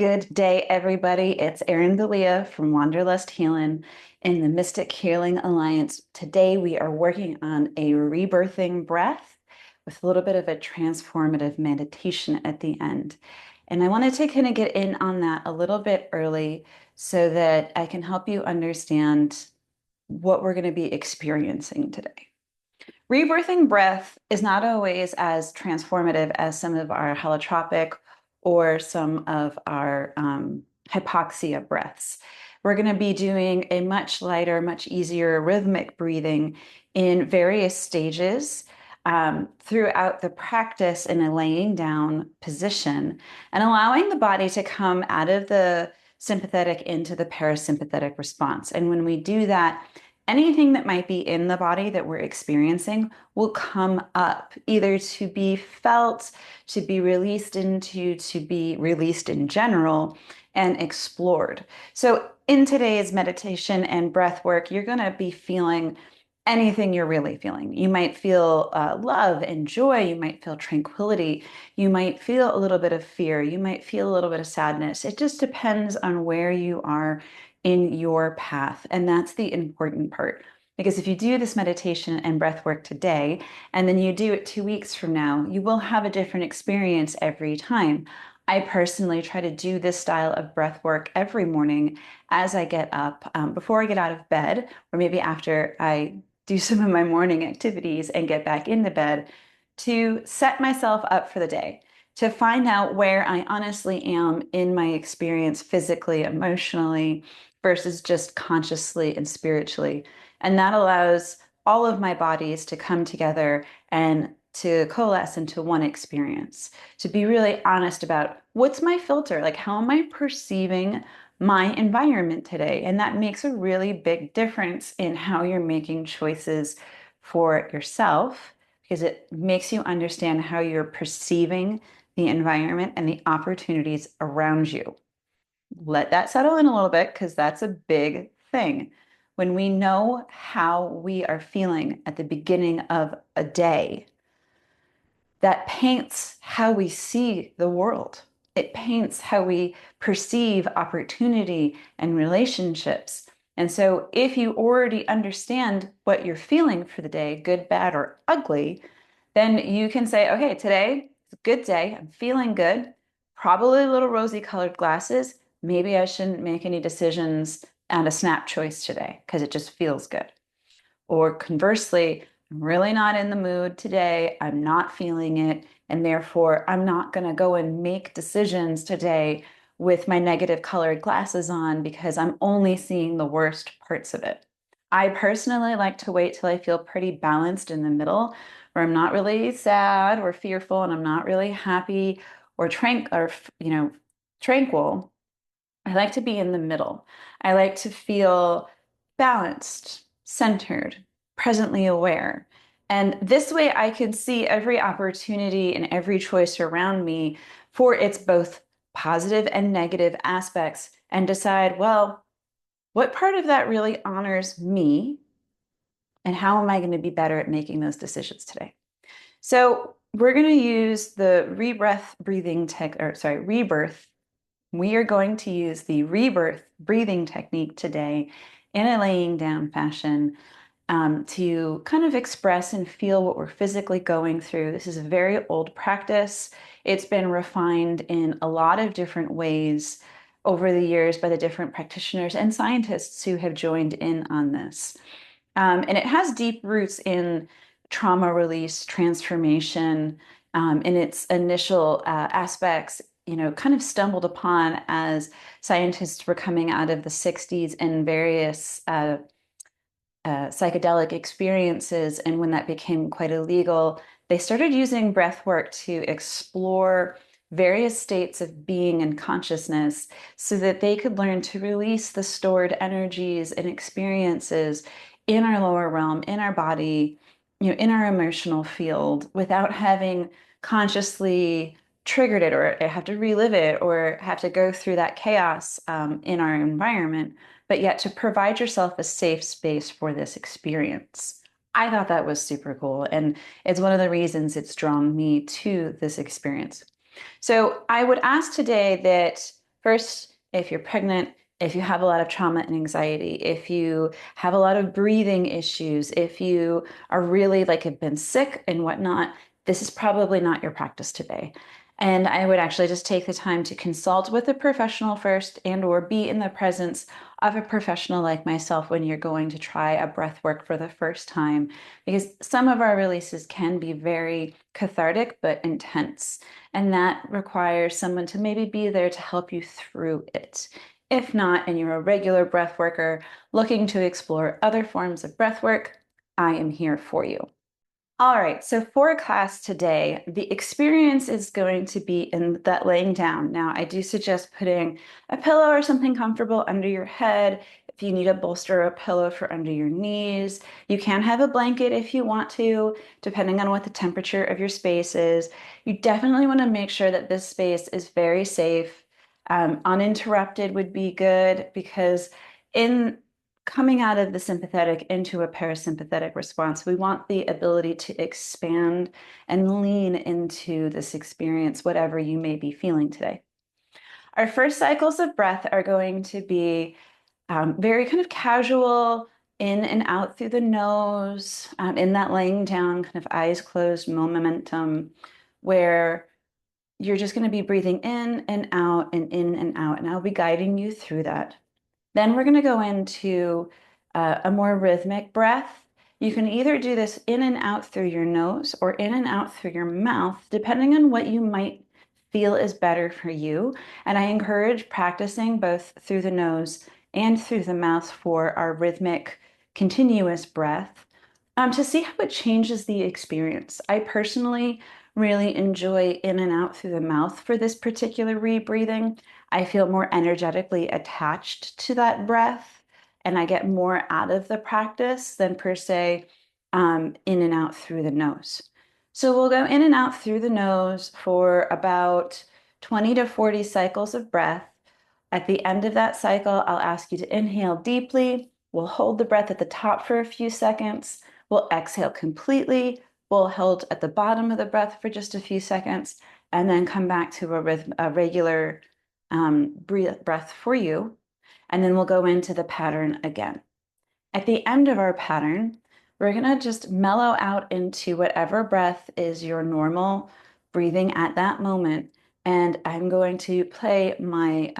Good day, everybody. It's Erin Dalia from Wanderlust Healing in the Mystic Healing Alliance. Today, we are working on a rebirthing breath with a little bit of a transformative meditation at the end. And I wanted to kind of get in on that a little bit early so that I can help you understand what we're going to be experiencing today. Rebirthing breath is not always as transformative as some of our holotropic or some of our hypoxia breaths. We're going to be doing a much lighter, much easier rhythmic breathing in various stages throughout the practice in a laying down position and allowing the body to come out of the sympathetic into the parasympathetic response. And when we do that, anything that might be in the body that we're experiencing will come up, either to be felt, to be released into, to be released in general, and explored. So in today's meditation and breath work, you're going to be feeling anything you're really feeling. You might feel love and joy. You might feel tranquility. You might feel a little bit of fear. You might feel a little bit of sadness. It just depends on where you are in your path. And that's the important part. Because if you do this meditation and breath work today, and then you do it 2 weeks from now, you will have a different experience every time. I personally try to do this style of breath work every morning as I get up, before I get out of bed, or maybe after I do some of my morning activities and get back into bed, to set myself up for the day, to find out where I honestly am in my experience physically, emotionally, versus just consciously and spiritually. And that allows all of my bodies to come together and to coalesce into one experience, to be really honest about what's my filter, like how am I perceiving my environment today? And that makes a really big difference in how you're making choices for yourself, because it makes you understand how you're perceiving the environment and the opportunities around you. Let that settle in a little bit because that's a big thing. When we know how we are feeling at the beginning of a day, that paints how we see the world. It paints how we perceive opportunity and relationships. And so, if you already understand what you're feeling for the day, good, bad, or ugly, then you can say, okay, today is a good day. I'm feeling good. Probably a little rosy colored glasses. Maybe I shouldn't make any decisions and a snap choice today because it just feels good. Or conversely, I'm really not in the mood today. I'm not feeling it. And therefore, I'm not going to go and make decisions today with my negative colored glasses on because I'm only seeing the worst parts of it. I personally like to wait till I feel pretty balanced in the middle, where I'm not really sad or fearful and I'm not really happy or tranquil. I like to be in the middle. I like to feel balanced, centered, presently aware. And this way I can see every opportunity and every choice around me for its both positive and negative aspects and decide, well, what part of that really honors me and how am I going to be better at making those decisions today? So we're going to use the rebirth. We are going to use the rebirth breathing technique today in a laying down fashion, to kind of express and feel what we're physically going through. This is a very old practice. It's been refined in a lot of different ways over the years by the different practitioners and scientists who have joined in on this. And it has deep roots in trauma release, transformation, in its initial aspects, kind of stumbled upon as scientists were coming out of the 60s and various psychedelic experiences. And when that became quite illegal, they started using breath work to explore various states of being and consciousness so that they could learn to release the stored energies and experiences in our lower realm, in our body, in our emotional field without having consciously triggered it or have to relive it or have to go through that chaos in our environment, but yet to provide yourself a safe space for this experience. I thought that was super cool. And it's one of the reasons it's drawn me to this experience. So I would ask today that First, if you're pregnant, if you have a lot of trauma and anxiety, if you have a lot of breathing issues, if you are really like have been sick and whatnot, this is probably not your practice today. And I would actually just take the time to consult with a professional first and or be in the presence of a professional like myself when you're going to try a breath work for the first time, because some of our releases can be very cathartic but intense. And that requires someone to maybe be there to help you through it. If not, and you're a regular breath worker looking to explore other forms of breath work, I am here for you. All right, so for class today, the experience is going to be in that laying down. Now, I do suggest putting a pillow or something comfortable under your head. If you need a bolster or a pillow for under your knees, you can have a blanket if you want to, depending on what the temperature of your space is. You definitely want to make sure that this space is very safe. Uninterrupted would be good because in coming out of the sympathetic into a parasympathetic response, we want the ability to expand and lean into this experience, whatever you may be feeling today. Our first cycles of breath are going to be very kind of casual, in and out through the nose, in that laying down, kind of eyes closed momentum, where you're just going to be breathing in and out and in and out. And I'll be guiding you through that. Then we're going to go into a more rhythmic breath. You can either do this in and out through your nose or in and out through your mouth, depending on what you might feel is better for you. And I encourage practicing both through the nose and through the mouth for our rhythmic, continuous breath to see how it changes the experience. I personally really enjoy in and out through the mouth for this particular rebreathing. I feel more energetically attached to that breath and I get more out of the practice than per se in and out through the nose. So we'll go in and out through the nose for about 20 to 40 cycles of breath. At the end of that cycle, I'll ask you to inhale deeply. We'll hold the breath at the top for a few seconds. We'll exhale completely. We'll hold at the bottom of the breath for just a few seconds and then come back to a regular breath for you. And then we'll go into the pattern again. At the end of our pattern, we're going to just mellow out into whatever breath is your normal breathing at that moment. And I'm going to play my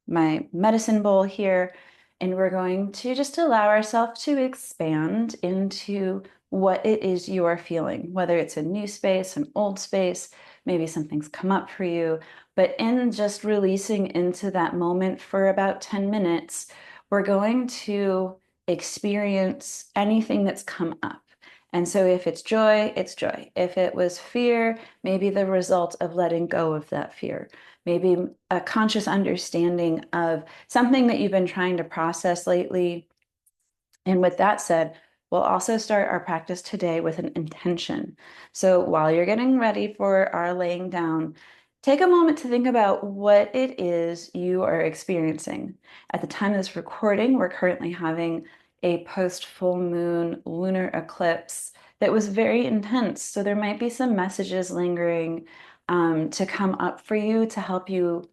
medicine bowl here, and we're going to just allow ourselves to expand into what it is you are feeling, whether it's a new space, an old space, maybe something's come up for you. But in just releasing into that moment for about 10 minutes, we're going to experience anything that's come up. And so if it's joy, it's joy. If it was fear, maybe the result of letting go of that fear. Maybe a conscious understanding of something that you've been trying to process lately. And with that said, we'll also start our practice today with an intention. So while you're getting ready for our laying down, take a moment to think about what it is you are experiencing. At the time of this recording, we're currently having a post full moon lunar eclipse that was very intense. So there might be some messages lingering to come up for you to help you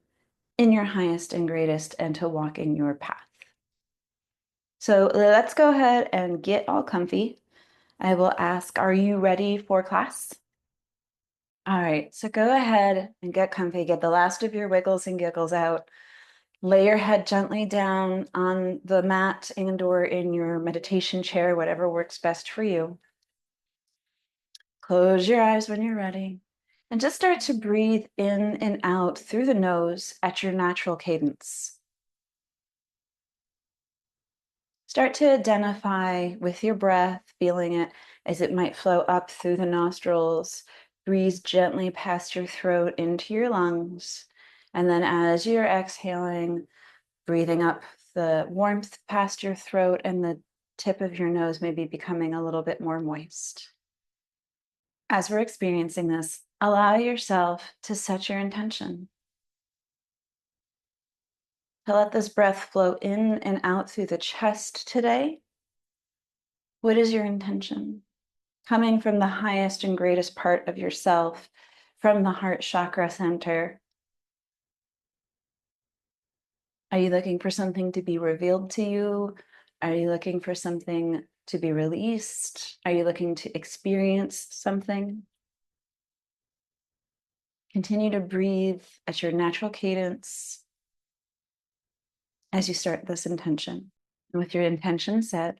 in your highest and greatest and to walk in your path. So let's go ahead and get all comfy. I will ask, are you ready for class? All right, so go ahead and get comfy, get the last of your wiggles and giggles out. Lay your head gently down on the mat and or in your meditation chair, whatever works best for you. Close your eyes when you're ready. And just start to breathe in and out through the nose at your natural cadence. Start to identify with your breath, feeling it as it might flow up through the nostrils, breathe gently past your throat into your lungs. And then as you're exhaling, breathing up the warmth past your throat and the tip of your nose may be becoming a little bit more moist. As we're experiencing this, allow yourself to set your intention. To let this breath flow in and out through the chest today. What is your intention? Coming from the highest and greatest part of yourself, from the heart chakra center. Are you looking for something to be revealed to you? Are you looking for something to be released? Are you looking to experience something? Continue to breathe at your natural cadence as you start this intention. And with your intention set,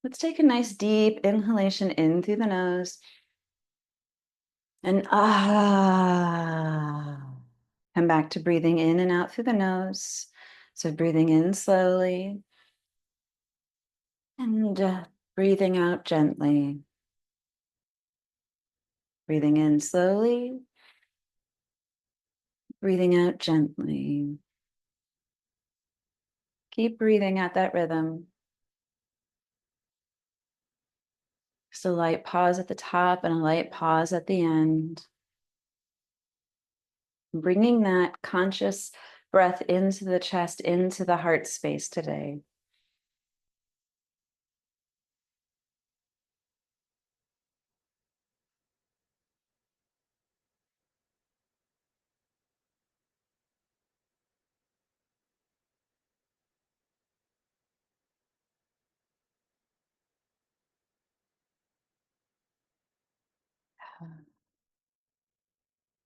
let's take a nice deep inhalation in through the nose and come back to breathing in and out through the nose. So breathing in slowly and breathing out gently. Breathing in slowly, breathing out gently. Keep breathing at that rhythm. Just a light pause at the top and a light pause at the end. Bringing that conscious breath into the chest, into the heart space today.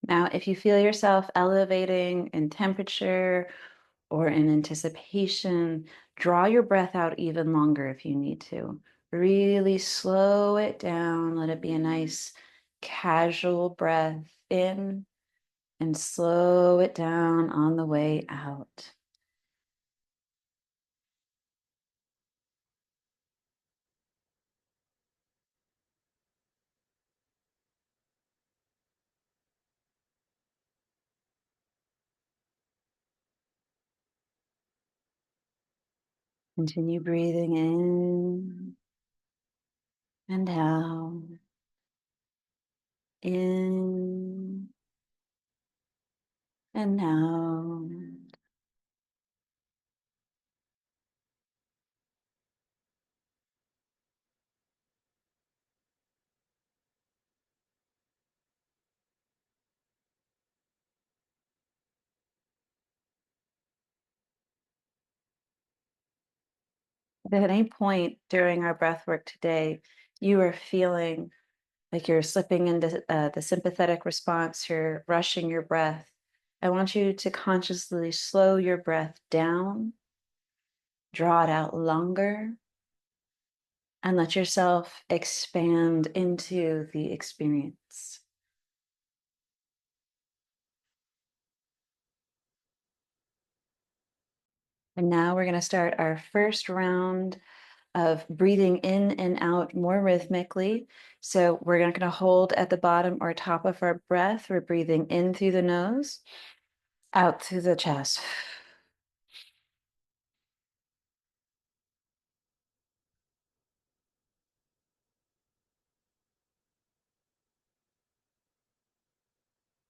Now, if you feel yourself elevating in temperature or in anticipation, draw your breath out even longer if you need to. Really slow it down. Let it be a nice casual breath in and slow it down on the way out. Continue breathing in and out, in and out. If at any point during our breath work today, you are feeling like you're slipping into the sympathetic response, you're rushing your breath, I want you to consciously slow your breath down, draw it out longer, and let yourself expand into the experience. And now we're going to start our first round of breathing in and out more rhythmically. So we're not going to hold at the bottom or top of our breath. We're breathing in through the nose, out through the chest.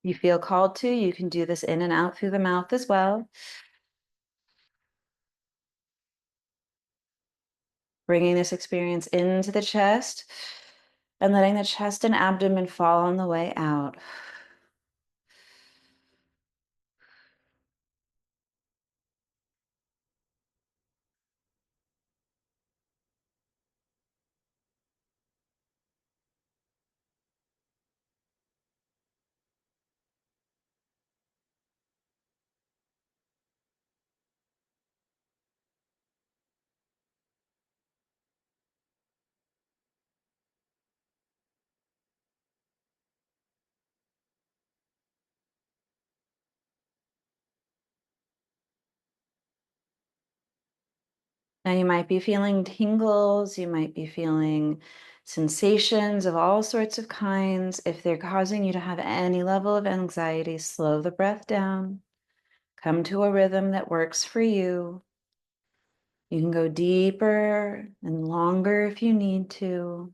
You feel called to, you can do this in and out through the mouth as well. Bringing this experience into the chest and letting the chest and abdomen fall on the way out. Now you might be feeling tingles, you might be feeling sensations of all sorts of kinds. If they're causing you to have any level of anxiety, slow the breath down. Come to a rhythm that works for you. You can go deeper and longer if you need to,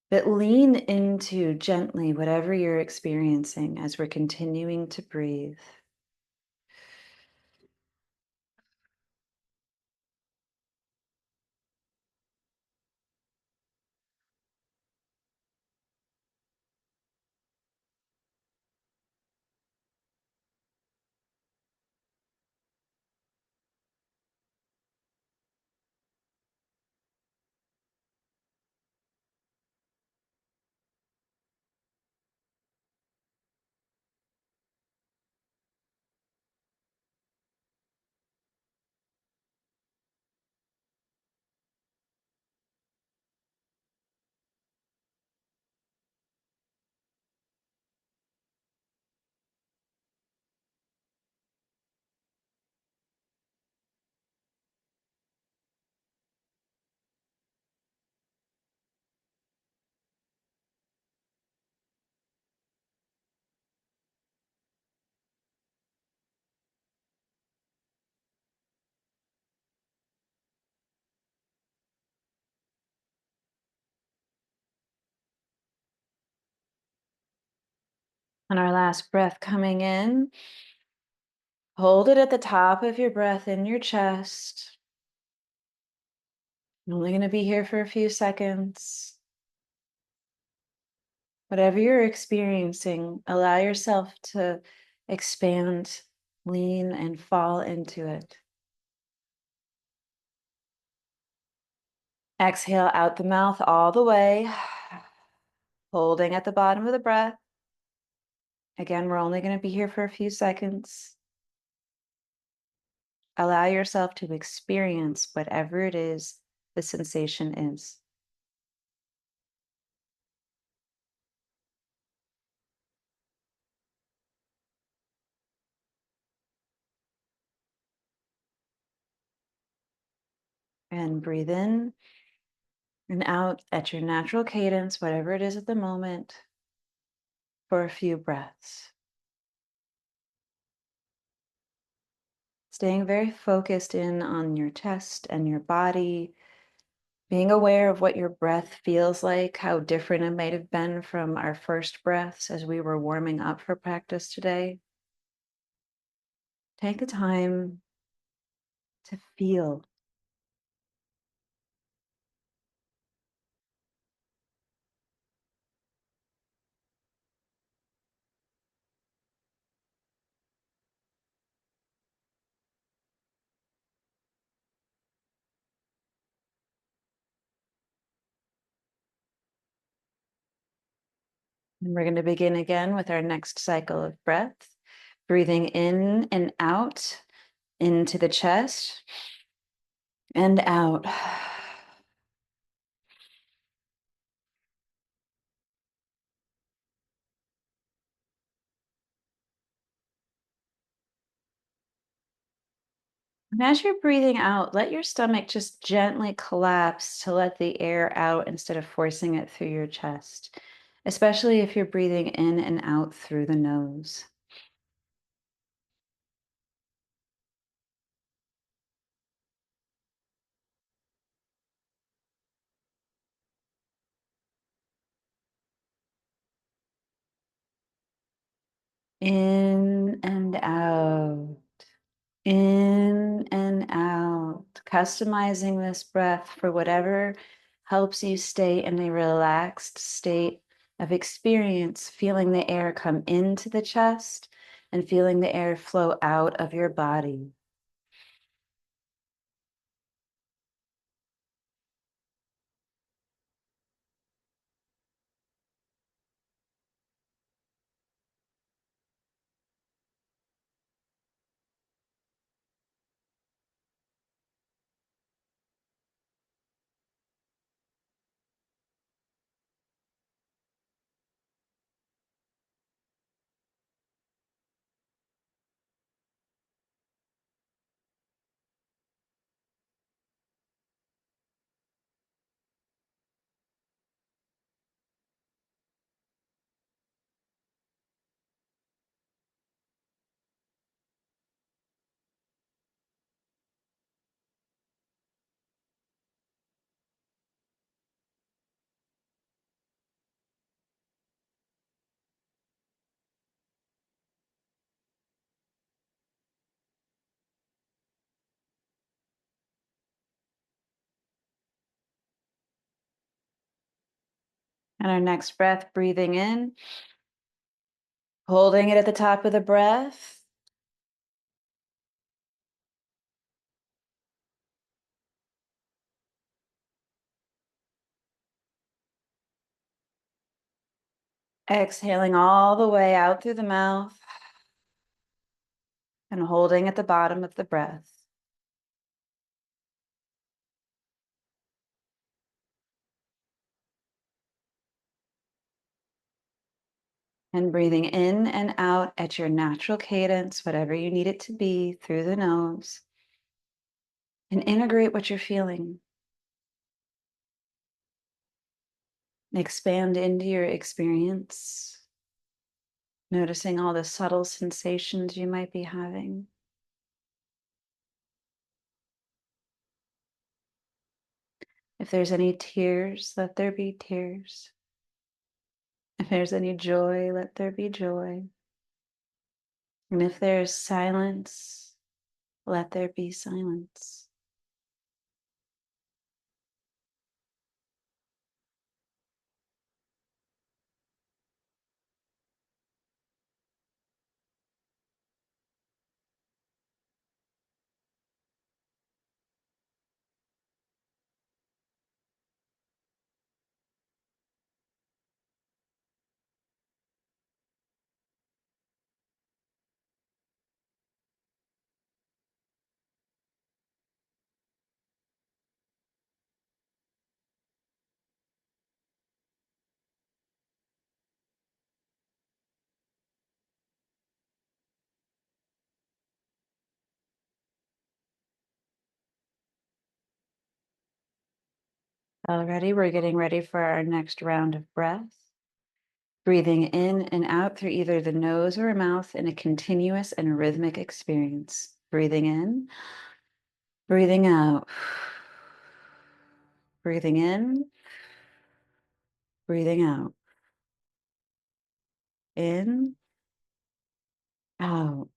but lean into gently whatever you're experiencing as we're continuing to breathe. On our last breath coming in, hold it at the top of your breath in your chest. I'm only going to be here for a few seconds. Whatever you're experiencing, allow yourself to expand, lean, and fall into it. Exhale out the mouth all the way, holding at the bottom of the breath. Again, we're only going to be here for a few seconds. Allow yourself to experience whatever it is the sensation is. And breathe in and out at your natural cadence, whatever it is at the moment, for a few breaths. Staying very focused in on your chest and your body, being aware of what your breath feels like, how different it might have been from our first breaths as we were warming up for practice today. Take the time to feel. And we're going to begin again with our next cycle of breath, breathing in and out into the chest and out. And as you're breathing out, let your stomach just gently collapse to let the air out instead of forcing it through your chest, especially if you're breathing in and out through the nose. In and out. In and out, customizing this breath for whatever helps you stay in a relaxed state of experience, feeling the air come into the chest and feeling the air flow out of your body. And our next breath, breathing in, holding it at the top of the breath. Exhaling all the way out through the mouth and holding at the bottom of the breath. And breathing in and out at your natural cadence, whatever you need it to be, through the nose. And integrate what you're feeling. Expand into your experience, noticing all the subtle sensations you might be having. If there's any tears, let there be tears. If there's any joy, let there be joy. And if there's silence, let there be silence. Already, we're getting ready for our next round of breath. Breathing in and out through either the nose or mouth in a continuous and rhythmic experience. Breathing in, breathing out. Breathing in, breathing out. In, out.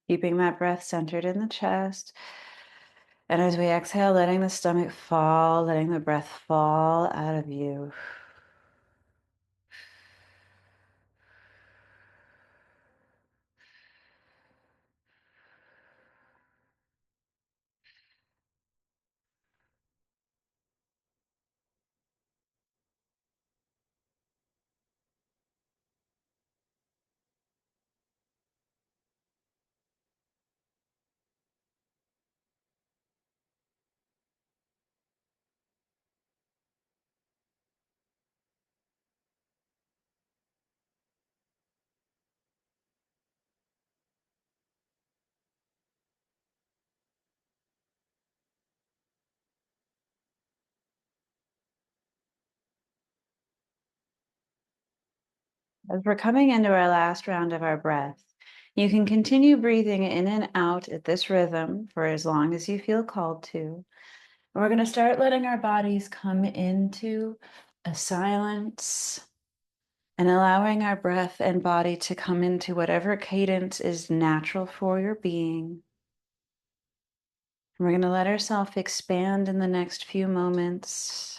Keeping that breath centered in the chest. And as we exhale, letting the stomach fall, letting the breath fall out of you. As we're coming into our last round of our breath, you can continue breathing in and out at this rhythm for as long as you feel called to. And we're going to start letting our bodies come into a silence and allowing our breath and body to come into whatever cadence is natural for your being. And we're going to let ourselves expand in the next few moments.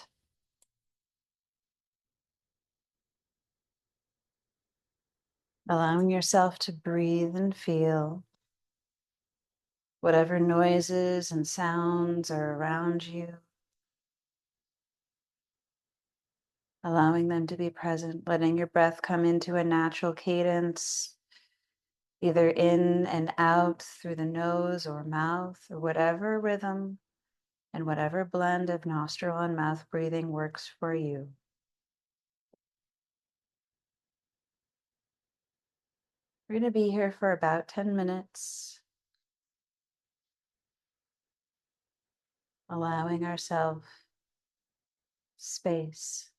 Allowing yourself to breathe and feel whatever noises and sounds are around you, allowing them to be present, letting your breath come into a natural cadence, either in and out through the nose or mouth, or whatever rhythm and whatever blend of nostril and mouth breathing works for you. We're going to be here for about 10 minutes, allowing ourselves space.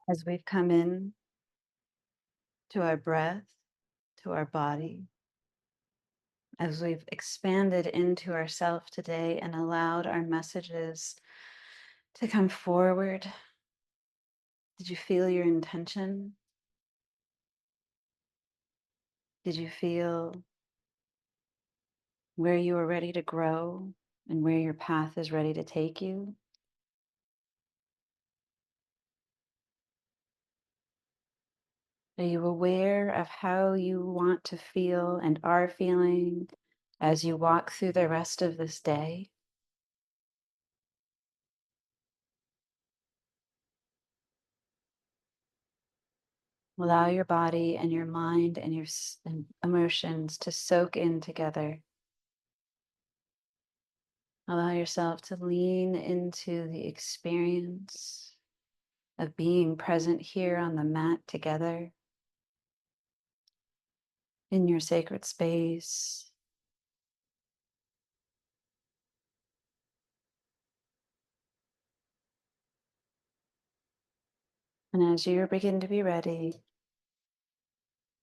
As we've come in to our breath, to our body, as we've expanded into ourself today and allowed our messages to come forward, did you feel your intention? Did you feel where you are ready to grow and where your path is ready to take you? Are you aware of how you want to feel and are feeling as you walk through the rest of this day? Allow your body and your mind and your emotions to soak in together. Allow yourself to lean into the experience of being present here on the mat together in your sacred space. And as you begin to be ready,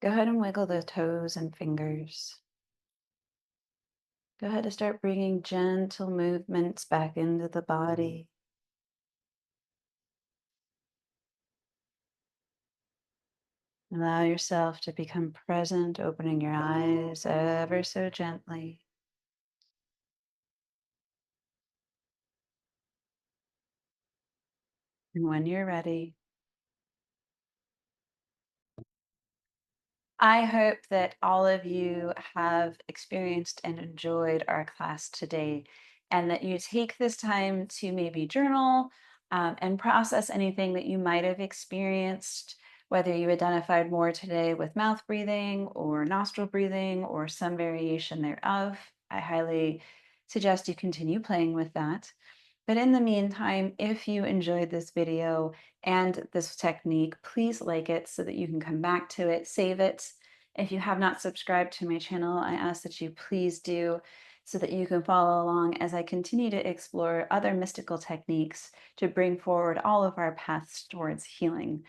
go ahead and wiggle the toes and fingers. Go ahead and start bringing gentle movements back into the body. Allow yourself to become present, opening your eyes ever so gently. And when you're ready, I hope that all of you have experienced and enjoyed our class today, and that you take this time to maybe journal and process anything that you might have experienced, whether you identified more today with mouth breathing or nostril breathing or some variation thereof. I highly suggest you continue playing with that. But in the meantime, if you enjoyed this video and this technique, please like it so that you can come back to it, save it. If you have not subscribed to my channel, I ask that you please do so that you can follow along as I continue to explore other mystical techniques to bring forward all of our paths towards healing.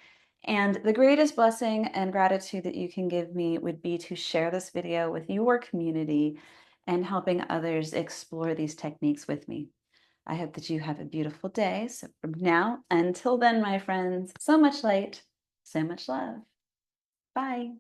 And the greatest blessing and gratitude that you can give me would be to share this video with your community and helping others explore these techniques with me. I hope that you have a beautiful day. So from now until then, my friends, so much light, so much love. Bye.